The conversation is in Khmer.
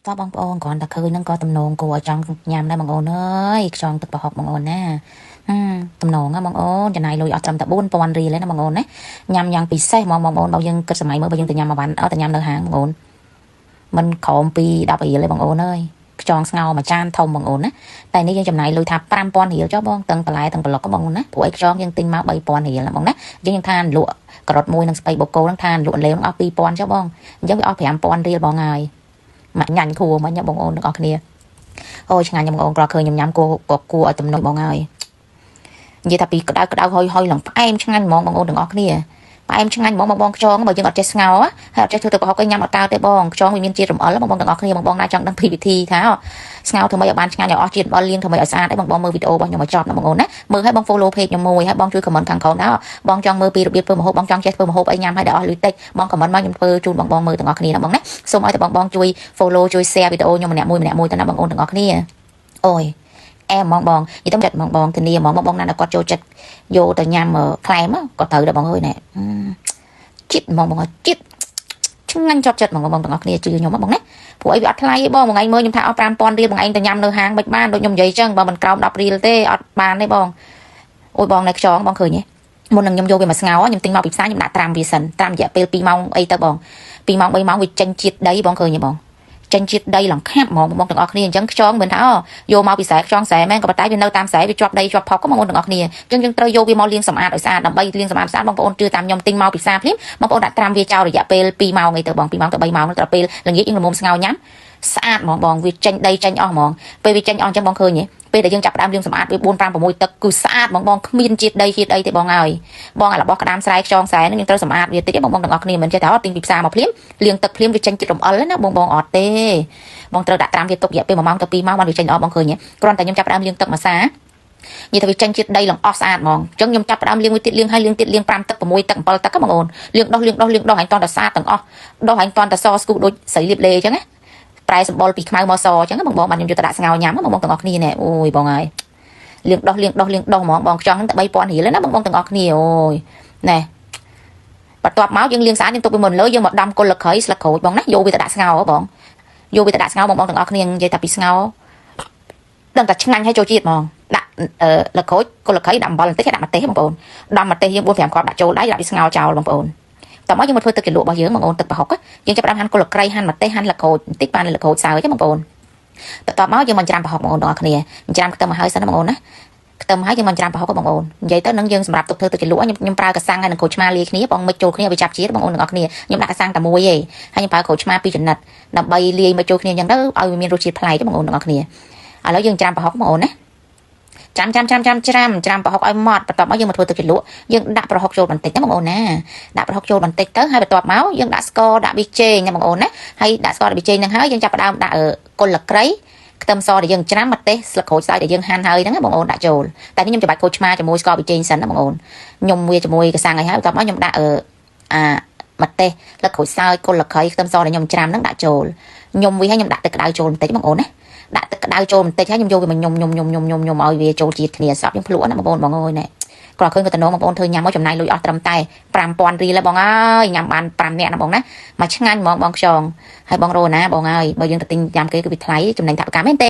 តបងប្អូនគ្រាន់តែឃើញហ្នឹងក៏ទំនងគួរឲ្យចង់ញ៉ាំដែរបងអូនអើយខ្យងទឹកប្រហុកបងអូនណាទំនងណាបងអូនចំណាយលុយអត់ត្រឹមតែ4000រៀលទេណាបងអូនណាញ៉ាំយ៉ាងពិសេសហ្មងបងប្អូនបើយើងគិតសម័យមើលបើយើងទៅញ៉ាំមួយវ៉ាន់អត់ទៅញ៉ាំនៅហាងបងអូនមិនក្រោមពី10រៀលទេបងអូនអើយខ្យងស្ងោរមួយចានធំបងអូនណាតែនេះយើងចំណាយលុយថា5000រៀលចុះបងទាំងបន្លែទាំងប្លុកបងអូនណាព្រោះឯខ្យងយើងទិញមក3000រៀលណាបងណាយើងថាលក់ការ៉ុតមួយនឹងស្ពៃបូកគោហ្នឹងថាលក់លេងអស់2000ចុះបងអញ្ចឹងវាអស់5000រៀលបងហើយមកញ៉ាញ់គួរមកញ៉ាំបងអូនទាំងអស់គ្នាអូយឆ្ងាញ់ញ៉ាំបងអូនក៏ឃើញញ៉ាំគួរក៏គួរឲ្យទំនុកបងហើយនិយាយថាពីក្តៅក្តៅហុយហុយឡើងផ្អែមឆ្ងាញ់ហ្មងបងអូនទាំងអស់គ្នាផ្អែមឆ្ងាញ់ហ្មងបងខ្យងបើយើងអត់ចេះស្ងោរហើយអត់ចេះធ្វើទឹកប្រហុកឲ្យញ៉ាំអត់កើតទេបងខ្យងវាមានជាតិរំអិលបងទាំងអស់គ្នាបងណាចង់ដឹងពីវិធីថាស្ងោរធ្វើម៉េចឲ្យបានឆ្ងាញ់ឲ្យអស់ជាតិរំអិលលាងធ្វើម៉េចឲ្យស្អាតឯងបងមើលវីដេអូរបស់ខ្ញុំឲ្យចប់ណាបងអូនណាមើលឲ្យបង follow page ខ្ញុំមួយហើយបងជួយ comment ខាងក្រោមដែរបងចង់មើលពីរបៀបធ្វើម្ហូបបងចង់ចេះធ្វើម្ហូបឲ្យញ៉ាំឲ្យដល់អស់លុយតិចបង comment មកខ្ញុំធ្វើជូនបងមើលទាំងអស់គ្នាណាបងណាសូមឲ្យតែបងជួយ follow ជួយ share វីដេអូខ្ញុំម្នាក់មួយទៅណាបងអូនទាំងអស់គ្នាអូយអែហ្មងបងនិយាយទៅចិត្តបងធានាហ្មងបងណាគាត់ចូលចិត្តយកទៅញ៉ាំខ្លែមក៏ត្រូវដែរបងអើយណែចិត្តហ្មងបងចិត្តឆ្ងាញ់ចត់ចិត្តហ្មងបងទាំងអស់គ្នាជឿខ្ញុំបងណាព្រោះអីវាអត់ថ្លៃទេបងថ្ងៃមើលខ្ញុំថាអស់5000រៀលបងឯងទៅញ៉ាំនៅហាងមិនបានដូចខ្ញុំនិយាយចឹងបើមិនក្រោម10រៀលទេអត់បានទេបងអូយបងនៅខ្យងបងឃើញទេមុននឹងខ្ញុំយកវាមកស្ងោរខ្ញុំទិញមកពីផ្សារខ្ញុំដាក់ត្រាំវាសិនត្រាំរយៈពេល2ម៉ោងអីទៅបង2ម៉ោង3ម៉ោងវាចេញជាតិដីបងឃើញទេបងចេញជាតិដីឡើងខាប់ហ្មងបងទាំងអស់គ្នាអញ្ចឹងខ្យងមិនថាយកមកពីស្រែខ្យងស្រែមែនក៏ប៉ុន្តែវានៅតាមស្រែវាជាប់ដីជាប់ផុកបងប្អូនទាំងអស់គ្នាអញ្ចឹងយើងត្រូវយកវាមកលាងសម្អាតឲ្យស្អាតដើម្បីលាងសម្អាតស្អាតបងប្អូនជឿតាមខ្ញុំទិញមកពីផ្សារភ្លាមបងប្អូនដាក់ត្រាំវាចោលរយៈពេល2ម៉ោងអីទៅបង2ម៉ោងទៅ3ម៉ោងទៅពេលល្ងាចយើងល្មមស្ងោរញ៉ាំស្អាតហ្មងបងវាចេញដីចេញអស់ហ្មងពេលវាចេញអស់អញ្ចឹងបងឃើញទេពេលដែលយើងចាប់ផ្ដើមលាងសម្អាតវា4 5 6ទឹកគឺស្អាតបងគ្មានជាតិដីជាតិអីទេបងហើយបងអារបស់ក្តាមស្រែខ្យងស្រែហ្នឹងយើងត្រូវសម្អាតវាតិចទេបងទាំងអស់គ្នាមិនចេះថាទិញពីផ្សារមកភ្លាមលាងទឹកភ្លាមវាចេញជាតិរំអិលណាបងអត់ទេបងត្រូវដាក់ត្រាំវាទុករយៈពេល1ម៉ោងទៅ2ម៉ោងបានវាចេញអស់បងឃើញទេគ្រាន់តែខ្ញុំចាប់ផ្ដើមលាងទឹកមួយសានិយាយថាវាចេញជាតិដីឡើងអស់ស្អាតហ្មងអញ្ចឹងខ្ញុំចាប់ផ្ដើមលាងវាទៀតលាងឲ្យលាងទៀតលាង5ទឹក6ទឹក7ទឹកបងអូនលាងដោះហាញតន់តែស្អាតទាំងអស់ដោះហាញតន់តែសស្គូដូចស្រីលៀបលេអញ្ចឹងណាប្រែសម្បុរពីខ្មៅមកសអញ្ចឹងបងបានខ្ញុំយកទៅដាក់ស្ងោរញ៉ាំបងទាំងអស់គ្នាណែអូយបងហើយលាងដោះហ្មងបងខ្យងហ្នឹងតែ3000រៀលណាបងទាំងអស់គ្នាអូយណែបន្ទាប់មកយើងលាងស្អាតយើងទុកវាមុនលើយើងមកដាំគល់លក្រៃស្លឹកក្រូចបងណាយកវាទៅដាក់ស្ងោរបងយកវាទៅដាក់ស្ងោរបងទាំងអស់គ្នានិយាយថាពីស្ងោរដឹងតែឆ្ងាញ់ឲ្យចូលជាតិហ្មងដាក់លក្ខូចគល់លក្រៃដាក់អំបិលបន្តិចដាក់ម្ទេសបងប្អូនដាំម្ទេសយើង4 5គ្រាប់ដាក់ចូលដៃដាក់វាស្ងោរចោលបងប្អូនតោះមកយើងមកធ្វើទឹកជ្រលក់របស់យើងបងប្អូនទឹកប្រហុកយើងចាប់ផ្ដើមហាន់គល់លក្រៃហាន់ម្ទេសហាន់លក្ខូចបន្តិចបានលក្ខូចសើចបងប្អូនបន្ទាប់មកយើងមកច្រាំប្រហុកបងប្អូនទាំងអស់គ្នាច្រាំខ្ទឹមឲ្យហើយសិនណាបងប្អូនណាខ្ទឹមហើយយើងមកច្រាំប្រហុកបងប្អូននិយាយទៅនឹងយើងសម្រាប់ទុកធ្វើទឹកជ្រលក់ខ្ញុំប្រើកសាំងហើយនឹងក្រូចឆ្មាលាយគ្នាបងមិចចូលគ្នាវាចាប់ជាតិបងប្អូនទាំងអស់គ្នាខ្ញុំដាក់កសាំងតែមួយទេហើយខ្ញុំប្រើក្រូចឆ្មា2ចំណិតដើម្បីលាយមកចូលគ្នាអញ្ចឹងទៅឲ្យវាមានរសជាតិប្លែកបងប្អូនទាំងអស់គ្នាឥឡូវយើងច្រាំប្រហុកបងប្អូនណាច្រាំប្រហុកឲ្យម៉ត់បន្ទាប់មកយើងមកធ្វើទឹកជ្រលក់យើងដាក់ប្រហុកចូលបន្តិចណាបងប្អូនណាដាក់ប្រហុកចូលបន្តិចទៅហើយបន្ទាប់មកយើងដាក់ស្ករដាក់ប៊ីចេងណាបងប្អូនណាហើយដាក់ស្ករដាក់ប៊ីចេងហ្នឹងហើយយើងចាប់ផ្ដើមដាក់គល់លក្រៃខ្ទឹមសដែលយើងច្រាំម្ទេសស្លឹកក្រូចសើចដែលយើងហាន់ហើយហ្នឹងបងប្អូនដាក់ចូលតែនេះខ្ញុំច្របាច់ក្រូចឆ្មាជាមួយស្ករប៊ីចេងសិនណាបងប្អូនខ្ញុំវាជាមួយកសាំងឲ្យហើយបន្ទាប់មកខ្ញុំដាក់ម្ទេសស្លឹកក្រូចសើចគល់លក្រៃខ្ទឹមសដែលខ្ញុំច្រាំហ្នឹងដាក់ចូលខ្ញុំវាឲ្យខ្ញុំដាក់ទឹកក្តៅចូលបន្តិចបងប្អូនណាដាក់ទឹកក្តៅចូលបន្តិចហើយខ្ញុំយកវាមកញុំឲ្យវាចូលជាតិគ្នាសពខ្ញុំភ្លក់ណាបងប្អូនបងអើយណែគ្រាន់ឃើញក៏តំណងបងប្អូនធ្វើញ៉ាំមកចំណាយលុយអស់ត្រឹមតែ5000រៀលបងអើយញ៉ាំបាន5នាក់ណាបងណាមកឆ្ងាញ់ហ្មងបងខ្យងហើយបងរោណាបងអើយបើយើងទៅទិញញ៉ាំគេគឺវាថ្លៃចំណេញថវិកាមែនទេ